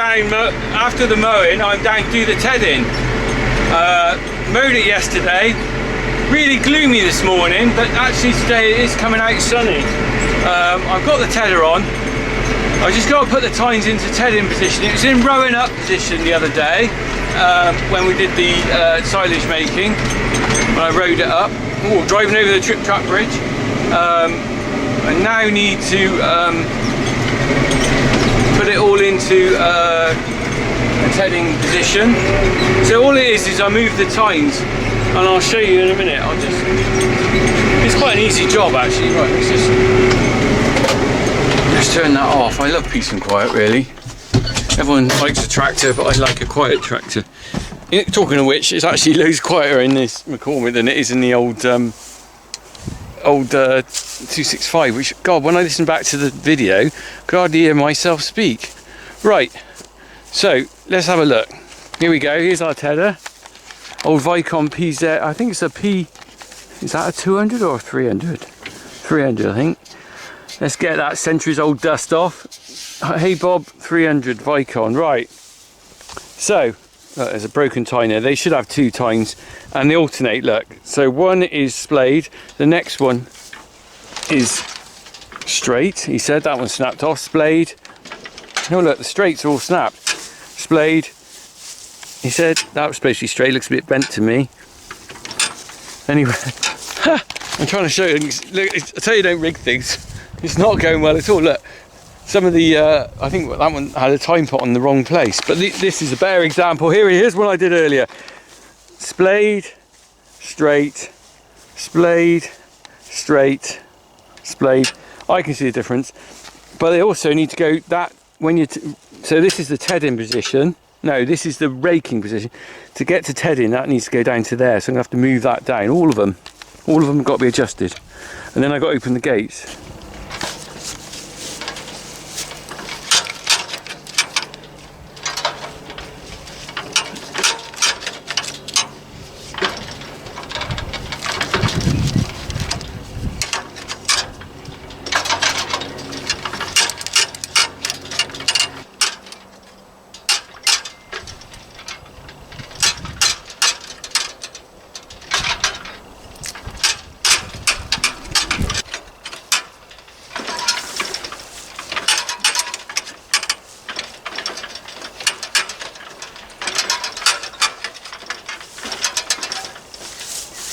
down, after the mowing, I'm down to do the tedding. Mowed it yesterday. Really gloomy this morning, but actually today it is coming out sunny. I've got the tedder on. I just got to put the tines into tedding position. It was in rowing up position the other day when we did the silage making. When I rowed it up, driving over the Trip Track Bridge. I now need to put it all into a tedding position. So all it is I move the tines, and I'll show you in a minute. It's quite an easy job actually. Right, let's turn that off. I love peace and quiet really. Everyone likes a tractor, but I like a quiet tractor. Talking of which, it's actually loads quieter in this McCormick than it is in the old 265, which, God, when I listen back to the video, I could hardly hear myself speak. Right, so let's have a look. Here we go, here's our tedder. Old Vicon PZ, I think it's a P, is that a 200 or a 300? 300, I think. Let's get that centuries old dust off. Hey Bob, 300 Vicon, right. So, there's a broken tine there. They should have two tines and they alternate, look. So one is splayed, the next one is straight. He said that one snapped off, splayed. Oh look, the straights are all snapped. Splayed. He said that was supposed to be straight, looks a bit bent to me. Anyway, I'm trying to show you. Look, I tell you, don't rig things. It's not going well at all. Look, some of the, I think that one had a time pot on the wrong place, but this is a better example. Here's one I did earlier. Splayed, straight, splayed, straight, splayed. I can see the difference, but they also need to go that when you, so this is the tedding position. No, this is the raking position. To get to tedding, that needs to go down to there, so I'm gonna have to move that down. All of them have got to be adjusted. And then I got to open the gates.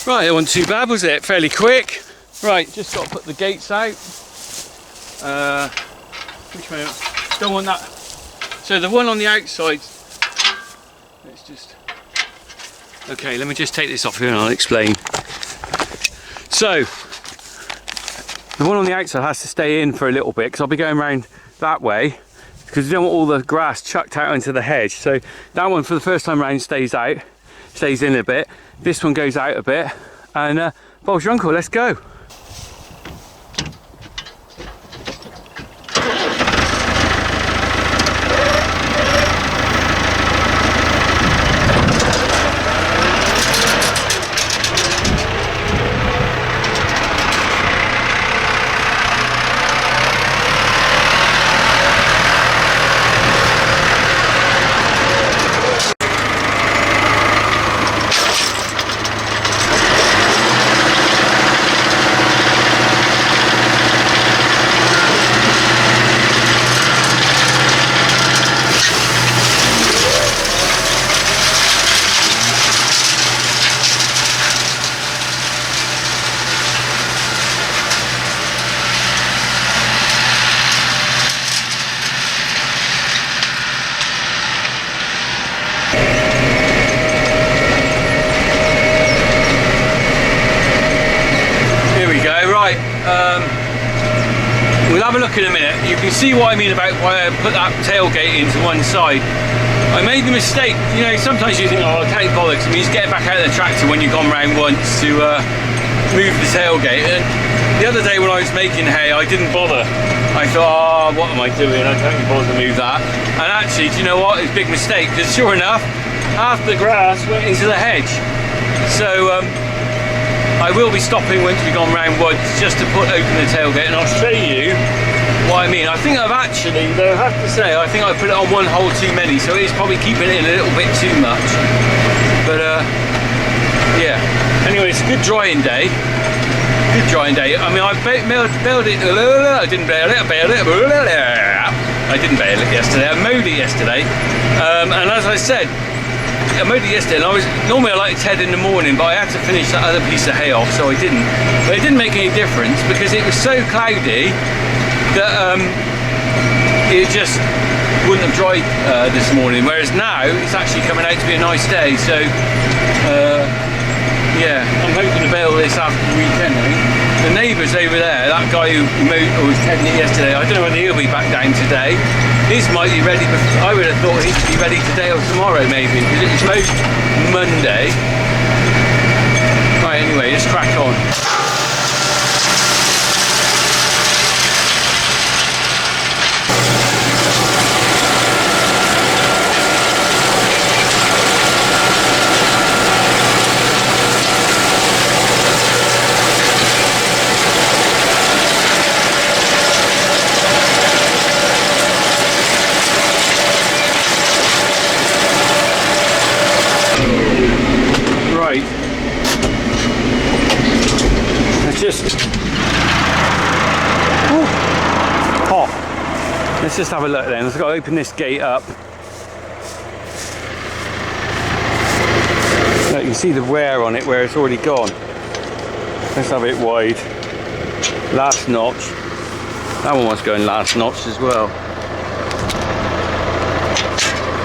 Right, that wasn't too bad, was it? Fairly quick. Right, just got to put the gates out. Which way? Don't want that. So the one on the outside. Let's just. Okay, let me just take this off here and I'll explain. So the one on the outside has to stay in for a little bit because I'll be going around that way because you don't want all the grass chucked out into the hedge. So that one for the first time around stays out. Stays in a bit. This one goes out a bit, and Bob's your uncle, let's go. We'll have a look in a minute. You can see what I mean about why I put that tailgate into one side. I made the mistake, you know, sometimes you think, oh, I can't bother, because I mean, just get back out of the tractor when you've gone round once to move the tailgate. And the other day when I was making hay, I didn't bother. I thought, oh, what am I doing? I can't bother to move that. And actually, do you know what? It's a big mistake, because sure enough, half the grass went into the hedge. So I will be stopping once we've gone round once just to open the tailgate, and I'll show you what I mean. I think I've actually, though I have to say, I think I put it on one hole too many, so it's probably keeping it in a little bit too much. But yeah. Anyway, it's a good drying day. Good drying day. I mean, I bailed it. I didn't bail it. I bailed it. I didn't bail it yesterday. I mowed it yesterday, and as I said, I mowed it yesterday, and normally I like to head in the morning, but I had to finish that other piece of hay off, so I didn't. But it didn't make any difference because it was so cloudy that it just wouldn't have dried this morning. Whereas now it's actually coming out to be a nice day. So yeah, I'm hoping to bail this after the weekend. I think. The neighbours over there, that guy who was heading it yesterday, I don't know whether he'll be back down today. His might be ready, but I would have thought he'd be ready today or tomorrow maybe, because it was mowed Monday. Right, anyway, let's crack on. Let's just have a look then. I've got to open this gate up. Look, you can see the wear on it where it's already gone. Let's have it wide. Last notch. That one was going last notch as well.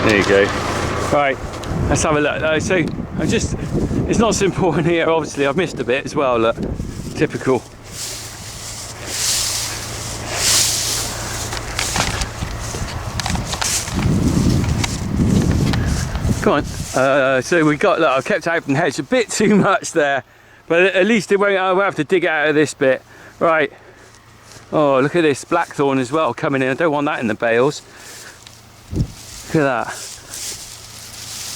There you go. Right, let's have a look. So it's not so important here, obviously. I've missed a bit as well, look. Typical. Go on. So we got, look, I've kept out from the hedge a bit too much there, but at least I won't have to dig out of this bit. Right. Oh, look at this blackthorn as well coming in. I don't want that in the bales. Look at that.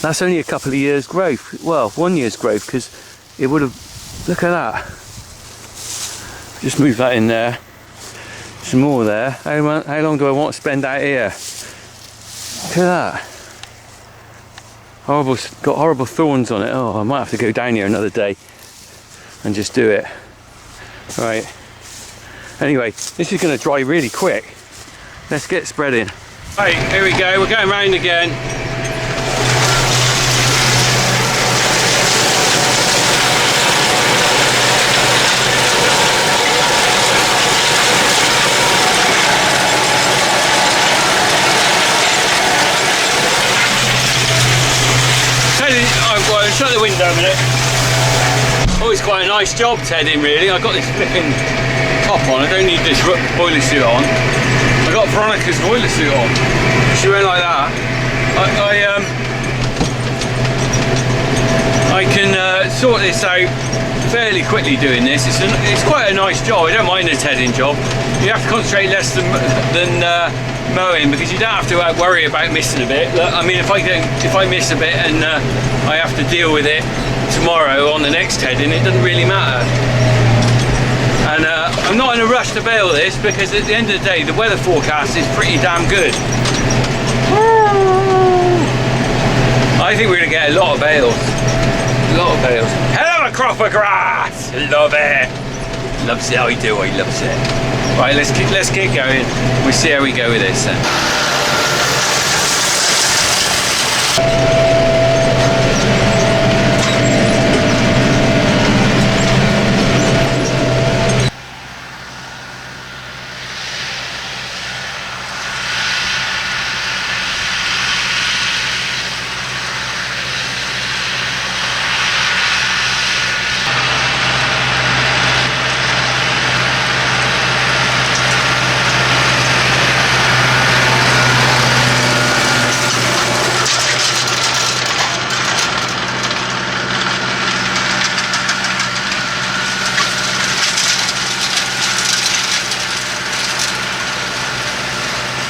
That's only a couple of years growth. Well, 1 year's growth, because it would have, look at that. Just move that in there. Some more there. How long do I want to spend out here? Look at that. Horrible, got horrible thorns on it. Oh, I might have to go down here another day and just do it. Right. Anyway, this is going to dry really quick. Let's get spreading. Right, here we go. We're going round again. Shut the window a minute. Oh, it's quite a nice job tedding really. I've got this flipping top on. I don't need this boiler suit on. I've got Veronica's boiler suit on. She went like that. I can sort this out fairly quickly doing this. It's quite a nice job. I don't mind the tedding job. You have to concentrate less than mowing, because you don't have to worry about missing a bit. Look, I mean, if I miss a bit and I have to deal with it tomorrow on the next heading, it doesn't really matter. And I'm not in a rush to bail this, because at the end of the day the weather forecast is pretty damn good. I think we're going to get a lot of bales. A lot of bales. Hell of a crop of grass! Love it! Loves it, I do, I loves it. Right, let's get going. We'll see how we go with this then.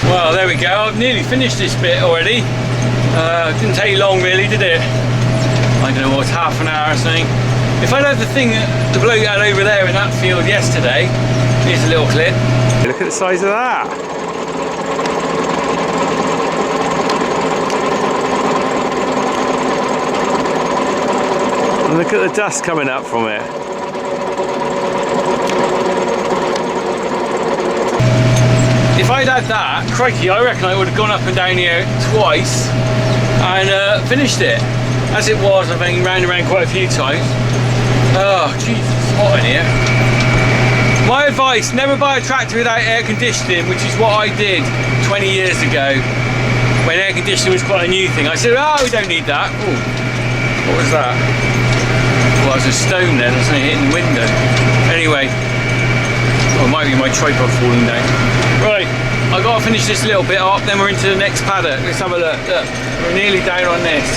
Well, there we go. I've nearly finished this bit already. Didn't take long really, did it? I don't know, what's half an hour or something. If I'd had the thing that the bloke had over there in that field yesterday, here's a little clip. Look at the size of that. And look at the dust coming up from it. If I'd had that, crikey, I reckon I would have gone up and down here twice and finished it. As it was, I've been round and round quite a few times. Oh, Jesus, it's hot in here. My advice, never buy a tractor without air conditioning, which is what I did 20 years ago when air conditioning was quite a new thing. I said, oh, we don't need that. Ooh, what was that? Well, it was a stone then, or something hitting the window. Anyway, oh, it might be my tripod falling down. Right, I've got to finish this little bit up, then we're into the next paddock. Let's have a look. Look, we're nearly down on this.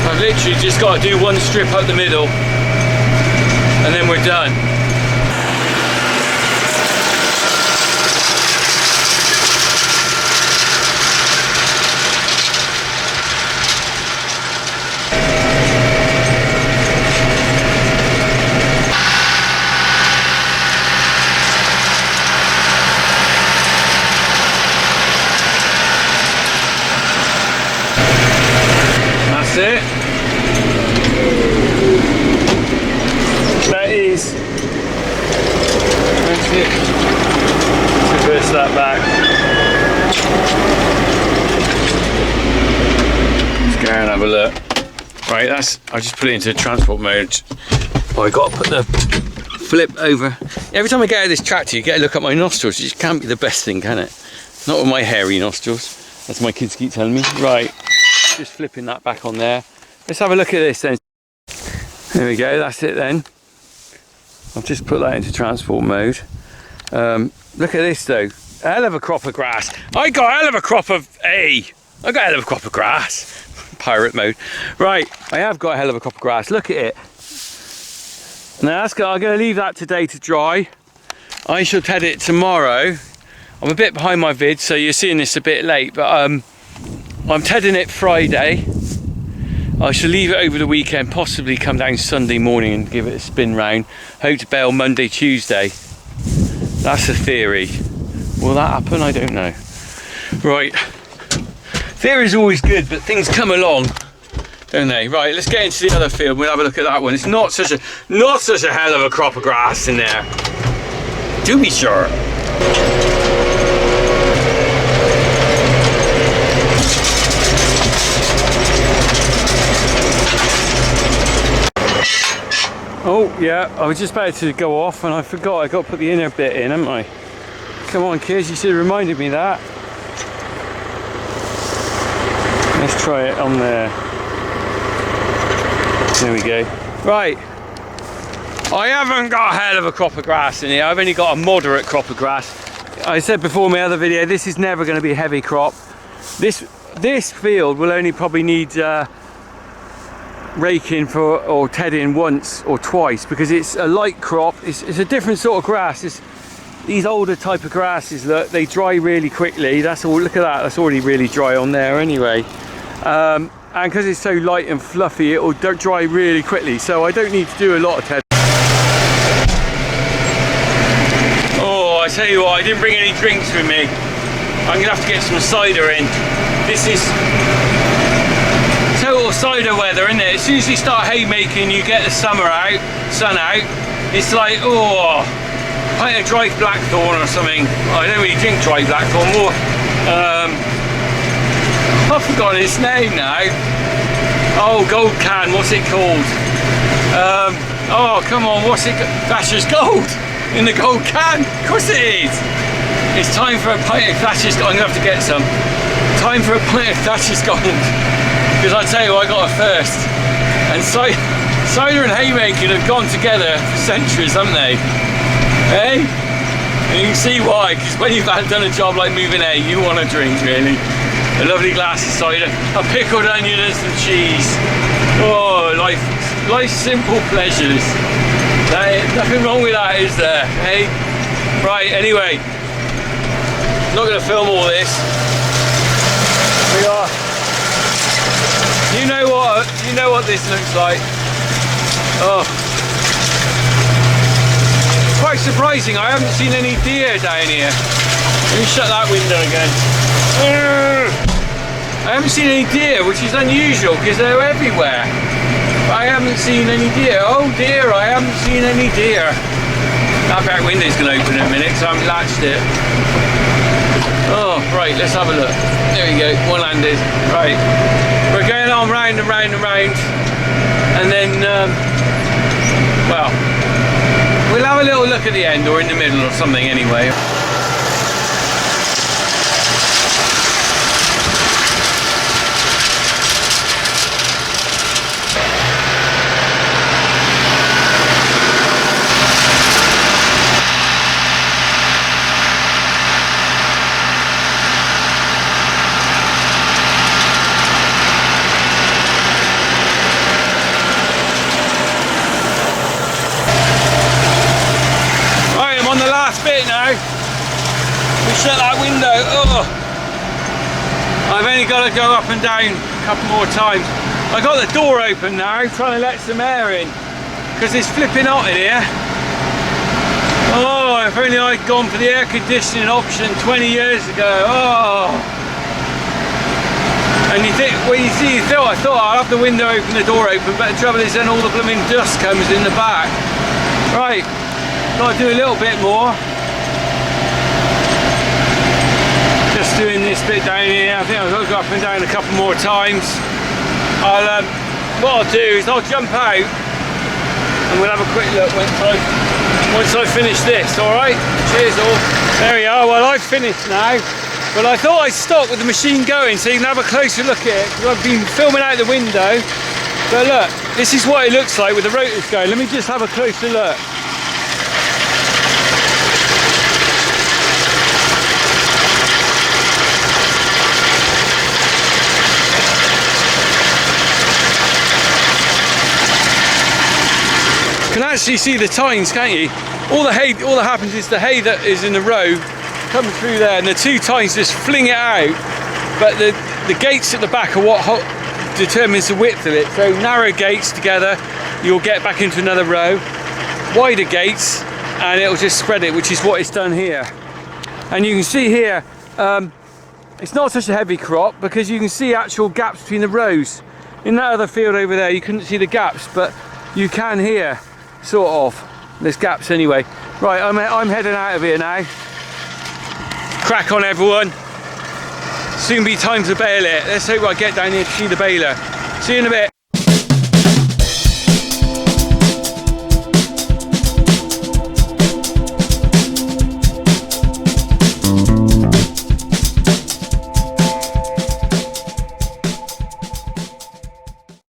I've literally just got to do one strip up the middle and then we're done. That's it. That's it. Reverse that back. Let's go and have a look. Right, I just put it into transport mode. Oh, I got to put the flip over. Every time I get out of this tractor, you get a look at my nostrils. It just can't be the best thing, can it? Not with my hairy nostrils. That's my kids keep telling me. Right, just flipping that back on there. Let's have a look at this then. There we go, that's it then. I've just put that into transport mode. Look at this though, a hell of a crop of grass. I got a hell of a crop of I got a hell of a crop of grass. Pirate mode. Right, I have got a hell of a crop of grass. Look at it. Now that's good. I'm going to leave that today to dry. I shall ted it tomorrow. I'm a bit behind my vid, so you're seeing this a bit late, but I'm tedding it Friday. I shall leave it over the weekend, possibly come down Sunday morning and give it a spin round. Hope to bail Monday, Tuesday. That's a theory. Will that happen? I don't know. Right. Theory's always good, but things come along, don't they? Right, let's get into the other field. We'll have a look at that one. It's not such a hell of a crop of grass in there. To be sure. Oh yeah, I was just about to go off and I forgot I got to put the inner bit in, haven't I? Come on kids, you should have reminded me that. Let's try it on there. There we go. Right. I haven't got a hell of a crop of grass in here. I've only got a moderate crop of grass. I said before in my other video, this is never going to be a heavy crop. This field will only probably need raking for or tedding once or twice because it's a light crop. It's a different sort of grass. These older type of grasses, look, they dry really quickly. That's all. Look at that. That's already really dry on there anyway. And because it's so light and fluffy, it will dry really quickly. So I don't need to do a lot of tedding. Oh, I tell you what, I didn't bring any drinks with me. I'm gonna have to get some cider in. This is total cider weather, isn't it? As soon as you start haymaking, you get the sun out. It's like, oh, pint of dry blackthorn or something. I don't really drink dry blackthorn, more. I've forgotten its name now. Oh, Gold Can, what's it called? Oh, come on, what's it? Thatcher's Gold in the Gold Can. Of course it is. It's time for a pint of Thatcher's Gold. I'm gonna have to get some. Time for a pint of Thatcher's Gold. Because I tell you, I got a thirst. And cider and haymaking have gone together for centuries, haven't they? Hey? And you can see why, because when you've done a job like moving hay, you want a drink, really. A lovely glass of cider, a pickled onion and some cheese. Oh, life's simple pleasures. Nothing wrong with that, is there? Hey? Right, anyway. Not going to film all this. We are. You know what this looks like. Oh, quite surprising. I haven't seen any deer down here. Let me shut that window again. I haven't seen any deer, which is unusual because they're everywhere. But I haven't seen any deer. Oh dear, I haven't seen any deer. That back window's going to open in a minute because I haven't latched it. Oh, right, let's have a look. There we go, one-handed. Right, we're going on round and round and round. And then, well, we'll have a little look at the end or in the middle or something anyway. Bit now. We shut that window. Oh, I've only got to go up and down a couple more times. I got the door open now, trying to let some air in because it's flipping hot in here. Oh, if only I'd gone for the air conditioning option 20 years ago. Oh, and you think, well, you see, I thought I'll have the window open, the door open, but the trouble is then all the blooming dust comes in the back. Right. Got to do a little bit more. Just doing this bit down here. I think I've got to go up and down a couple more times. What I'll do is I'll jump out and we'll have a quick look once I finish this. All right. Cheers all. There we are. Well, I've finished now. But I thought I'd stop with the machine going so you can have a closer look at it because I've been filming out the window. But look, this is what it looks like with the rotors going. Let me just have a closer look. You can actually see the tines, can't you? All that happens is the hay that is in the row comes through there and the two tines just fling it out, but the gates at the back are what determines the width of it. So narrow gates together, you'll get back into another row. Wider gates and it'll just spread it, which is what it's done here. And you can see here, it's not such a heavy crop because you can see actual gaps between the rows. In that other field over there you couldn't see the gaps, but you can here. Sort of. There's gaps anyway. Right, I'm heading out of here now. Crack on everyone. Soon be time to bale it. Let's hope I get down here to see the baler. See you in a bit.